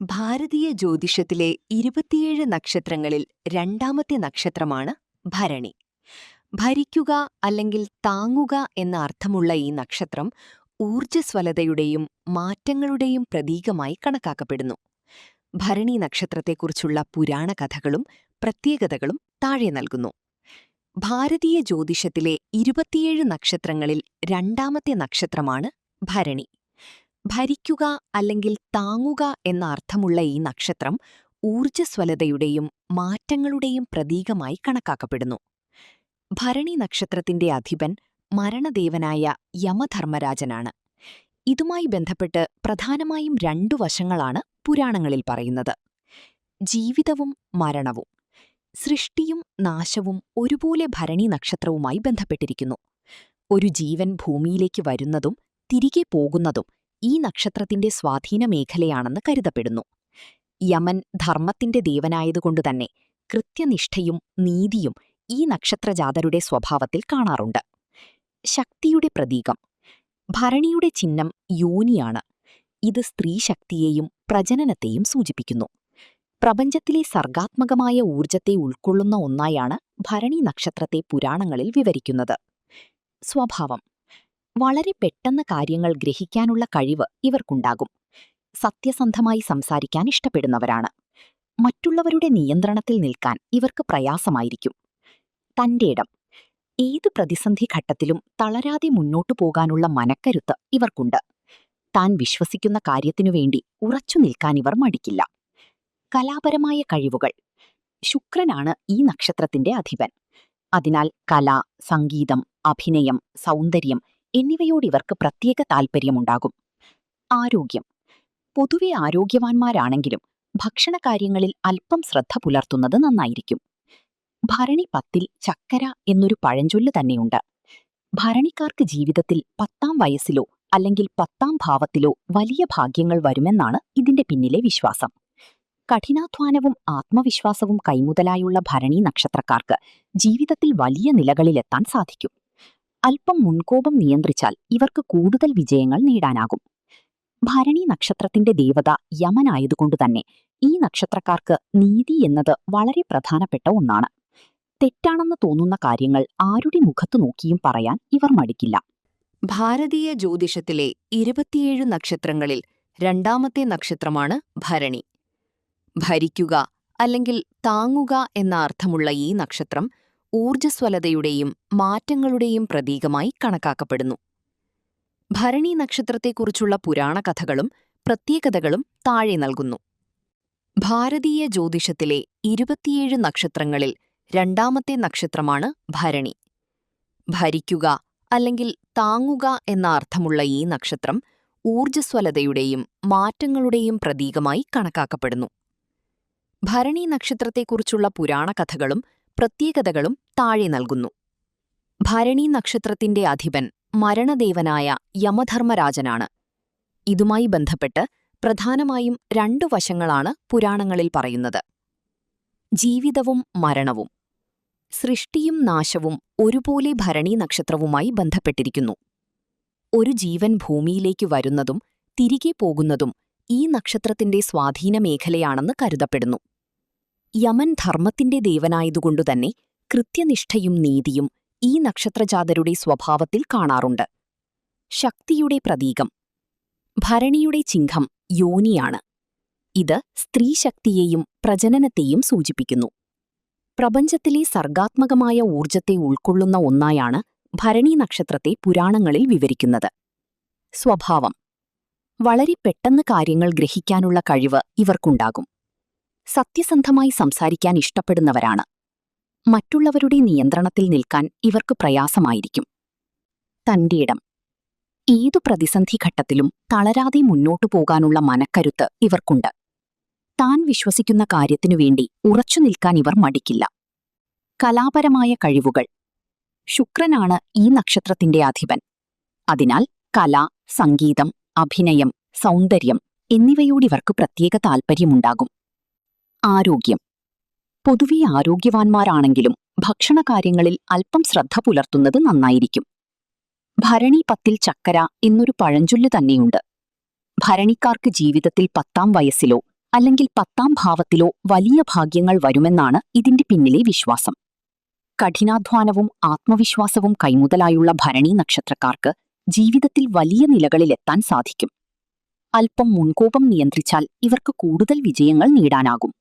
ഭാരതീയ ജ്യോതിഷത്തിലെ 27 നക്ഷത്രങ്ങളിൽ രണ്ടാമത്തെ നക്ഷത്രമാണ് ഭരണി. ഭരിക്കുക അല്ലെങ്കിൽ താങ്ങുക എന്ന അർത്ഥമുള്ള ഈ നക്ഷത്രം ഊർജ്ജസ്വലതയുടെയും മാറ്റങ്ങളുടെയും പ്രതീകമായി കണക്കാക്കപ്പെടുന്നു. ഭരണി നക്ഷത്രത്തെക്കുറിച്ചുള്ള പുരാണ കഥകളും പ്രത്യേകതകളും താഴെ നൽകുന്നു. ഭാരതീയ ജ്യോതിഷത്തിലെ 27 നക്ഷത്രങ്ങളിൽ രണ്ടാമത്തെ നക്ഷത്രമാണ് ഭരണി. ഭരിക്കുക അല്ലെങ്കിൽ താങ്ങുക എന്ന അർത്ഥമുള്ള ഈ നക്ഷത്രം ഊർജ്ജസ്വലതയുടെയും മാറ്റങ്ങളുടെയും പ്രതീകമായി കണക്കാക്കപ്പെടുന്നു. ഭരണി നക്ഷത്രത്തിന്റെ അധിപൻ മരണദേവനായ യമധർമ്മരാജനാണ്. ഇതുമായി ബന്ധപ്പെട്ട് പ്രധാനമായും 2 വശങ്ങളാണ് പുരാണങ്ങളിൽ പറയുന്നത്: ജീവിതവും മരണവും. സൃഷ്ടിയും നാശവും ഒരുപോലെ ഭരണി നക്ഷത്രവുമായി ബന്ധപ്പെട്ടിരിക്കുന്നു. ഒരു ജീവൻ ഭൂമിയിലേക്ക് വരുന്നതും തിരികെ പോകുന്നതും ഈ നക്ഷത്രത്തിന്റെ സ്വാധീന മേഖലയാണെന്ന് കരുതപ്പെടുന്നു. യമൻ ധർമ്മത്തിന്റെ ദേവനായതുകൊണ്ടുതന്നെ കൃത്യനിഷ്ഠയും നീതിയും ഈ നക്ഷത്രജാതരുടെ സ്വഭാവത്തിൽ കാണാറുണ്ട്. ശക്തിയുടെ പ്രതീകം. ഭരണിയുടെ ചിഹ്നം യോനിയാണ്. ഇത് സ്ത്രീശക്തിയെയും പ്രജനനത്തെയും സൂചിപ്പിക്കുന്നു. പ്രപഞ്ചത്തിലെ സർഗാത്മകമായ ഊർജത്തെ ഉൾക്കൊള്ളുന്ന ഒന്നായാണ് ഭരണി നക്ഷത്രത്തെ പുരാണങ്ങളിൽ വിവരിക്കുന്നത്. സ്വഭാവം. വളരെ പെട്ടെന്ന് കാര്യങ്ങൾ ഗ്രഹിക്കാനുള്ള കഴിവ് ഇവർക്കുണ്ടാകും. സത്യസന്ധമായി സംസാരിക്കാൻ ഇഷ്ടപ്പെടുന്നവരാണ്. മറ്റുള്ളവരുടെ നിയന്ത്രണത്തിൽ നിൽക്കാൻ ഇവർക്ക് പ്രയാസമായിരിക്കും. തന്റെ ഇടം. ഏത് പ്രതിസന്ധി ഘട്ടത്തിലും തളരാതെ മുന്നോട്ടു പോകാനുള്ള മനക്കരുത്ത് ഇവർക്കുണ്ട്. താൻ വിശ്വസിക്കുന്ന കാര്യത്തിനുവേണ്ടി ഉറച്ചു നിൽക്കാൻ ഇവർ മടിക്കില്ല. കലാപരമായ കഴിവുകൾ. ശുക്രനാണ് ഈ നക്ഷത്രത്തിന്റെ അധിപൻ. അതിനാൽ കല, സംഗീതം, അഭിനയം, സൗന്ദര്യം എന്നിവയോടിവർക്ക് പ്രത്യേക താൽപ്പര്യമുണ്ടാകും. ആരോഗ്യം. പൊതുവെ ആരോഗ്യവാന്മാരാണെങ്കിലും ഭക്ഷണകാര്യങ്ങളിൽ അല്പം ശ്രദ്ധ പുലർത്തുന്നത് നന്നായിരിക്കും. ഭരണി 10-ൽ ചക്കര എന്നൊരു പഴഞ്ചൊല്ല് തന്നെയുണ്ട്. ഭരണിക്കാർക്ക് ജീവിതത്തിൽ 10-ാം വയസ്സിലോ അല്ലെങ്കിൽ 10-ാം ഭാവത്തിലോ വലിയ ഭാഗ്യങ്ങൾ വരുമെന്നാണ് ഇതിന്റെ പിന്നിലെ വിശ്വാസം. കഠിനാധ്വാനവും ആത്മവിശ്വാസവും കൈമുതലായുള്ള ഭരണി നക്ഷത്രക്കാർക്ക് ജീവിതത്തിൽ വലിയ നിലകളിലെത്താൻ സാധിക്കും. അല്പം മുൻകോപം നിയന്ത്രിച്ചാൽ ഇവർക്ക് കൂടുതൽ വിജയങ്ങൾ നേടാനാകും. ഭരണി നക്ഷത്രത്തിന്റെ ദേവത യമനായതുകൊണ്ടുതന്നെ ഈ നക്ഷത്രക്കാർക്ക് നീതി എന്നത് വളരെ പ്രധാനപ്പെട്ട ഒന്നാണ്. തെറ്റാണെന്ന് തോന്നുന്ന കാര്യങ്ങൾ ആരുടെ മുഖത്തു നോക്കിയും പറയാൻ ഇവർ മടിക്കില്ല. ഭാരതീയ ജ്യോതിഷത്തിലെ 27 നക്ഷത്രങ്ങളിൽ രണ്ടാമത്തെ നക്ഷത്രമാണ് ഭരണി. ഭരിക്കുക അല്ലെങ്കിൽ താങ്ങുക എന്ന അർത്ഥമുള്ള ഈ നക്ഷത്രം ഊർജ്ജസ്വലതയുടെയും മാറ്റങ്ങളുടെയും പ്രതീകമായി കണക്കാക്കപ്പെടുന്നു. ഭരണി നക്ഷത്രത്തെക്കുറിച്ചുള്ള പുരാണ കഥകളും പ്രത്യേകതകളും താഴെ നൽകുന്നു. ഭാരതീയ ജ്യോതിഷത്തിലെ 27 നക്ഷത്രങ്ങളിൽ രണ്ടാമത്തെ നക്ഷത്രമാണ് ഭരണി. ഭരിക്കുക അല്ലെങ്കിൽ താങ്ങുക എന്ന അർത്ഥമുള്ള ഈ നക്ഷത്രം ഊർജ്ജസ്വലതയുടെയും മാറ്റങ്ങളുടെയും പ്രതീകമായി കണക്കാക്കപ്പെടുന്നു. ഭരണി നക്ഷത്രത്തെക്കുറിച്ചുള്ള പുരാണ കഥകളും പ്രത്യേകതകളും താഴെ നൽകുന്നു. ഭരണി നക്ഷത്രത്തിന്റെ അധിപൻ മരണദേവനായ യമധർമ്മരാജനാണ്. ഇതുമായി ബന്ധപ്പെട്ട് പ്രധാനമായും 2 വശങ്ങളാണ് പുരാണങ്ങളിൽ പറയുന്നത്: ജീവിതവും മരണവും. സൃഷ്ടിയും നാശവും ഒരുപോലെ ഭരണി നക്ഷത്രവുമായി ബന്ധപ്പെട്ടിരിക്കുന്നു. ഒരു ജീവൻ ഭൂമിയിലേക്ക് വരുന്നതും തിരികെ പോകുന്നതും ഈ നക്ഷത്രത്തിന്റെ സ്വാധീന മേഖലയാണെന്ന് കരുതപ്പെടുന്നു. യമൻ ധർമ്മത്തിന്റെ ദേവനായതുകൊണ്ടുതന്നെ കൃത്യനിഷ്ഠയും നീതിയും ഈ നക്ഷത്രജാതരുടെ സ്വഭാവത്തിൽ കാണാറുണ്ട്. ശക്തിയുടെ പ്രതീകം. ഭരണിയുടെ ചിഹ്നം യോനിയാണ്. ഇത് സ്ത്രീശക്തിയെയും പ്രജനനത്തെയും സൂചിപ്പിക്കുന്നു. പ്രപഞ്ചത്തിലെ സർഗാത്മകമായ ഊർജത്തെ ഉൾക്കൊള്ളുന്ന ഒന്നായാണ് ഭരണി നക്ഷത്രത്തെ പുരാണങ്ങളിൽ വിവരിക്കുന്നത്. സ്വഭാവം. വളരെ പെട്ടെന്ന് കാര്യങ്ങൾ ഗ്രഹിക്കാനുള്ള കഴിവ് ഇവർക്കുണ്ടാകും. സത്യസന്ധമായി സംസാരിക്കാൻ ഇഷ്ടപ്പെടുന്നവരാണ്. മറ്റുള്ളവരുടെ നിയന്ത്രണത്തിൽ നിൽക്കാൻ ഇവർക്ക് പ്രയാസമായിരിക്കും. തന്റെ ഇടം. ഏതു പ്രതിസന്ധി ഘട്ടത്തിലും തളരാതെ മുന്നോട്ടു പോകാനുള്ള മനക്കരുത്ത് ഇവർക്കുണ്ട്. താൻ വിശ്വസിക്കുന്ന കാര്യത്തിനുവേണ്ടി ഉറച്ചു നിൽക്കാൻ ഇവർ മടിക്കില്ല. കലാപരമായ കഴിവുകൾ. ശുക്രനാണ് ഈ നക്ഷത്രത്തിന്റെ അധിപൻ. അതിനാൽ കല, സംഗീതം, അഭിനയം, സൗന്ദര്യം എന്നിവയോടിവർക്ക് പ്രത്യേക താൽപ്പര്യമുണ്ടാകും. ആരോഗ്യം. പൊതുവെ ആരോഗ്യവാന്മാരാണെങ്കിലും ഭക്ഷണകാര്യങ്ങളിൽ അല്പം ശ്രദ്ധ പുലർത്തുന്നത് നന്നായിരിക്കും. ഭരണി 10-ൽ ചക്കര എന്നൊരു പഴഞ്ചൊല്ല് തന്നെയുണ്ട്. ഭരണിക്കാർക്ക് ജീവിതത്തിൽ 10-ാം വയസ്സിലോ അല്ലെങ്കിൽ 10ാം ഭാവത്തിലോ വലിയ ഭാഗ്യങ്ങൾ വരുമെന്നാണ് ഇതിന്റെ പിന്നിലെ വിശ്വാസം. കഠിനാധ്വാനവും ആത്മവിശ്വാസവും കൈമുതലായുള്ള ഭരണി നക്ഷത്രക്കാർക്ക് ജീവിതത്തിൽ വലിയ നിലകളിലെത്താൻ സാധിക്കും. അല്പം മുൻകോപം നിയന്ത്രിച്ചാൽ ഇവർക്ക് കൂടുതൽ വിജയങ്ങൾ നേടാനാകും.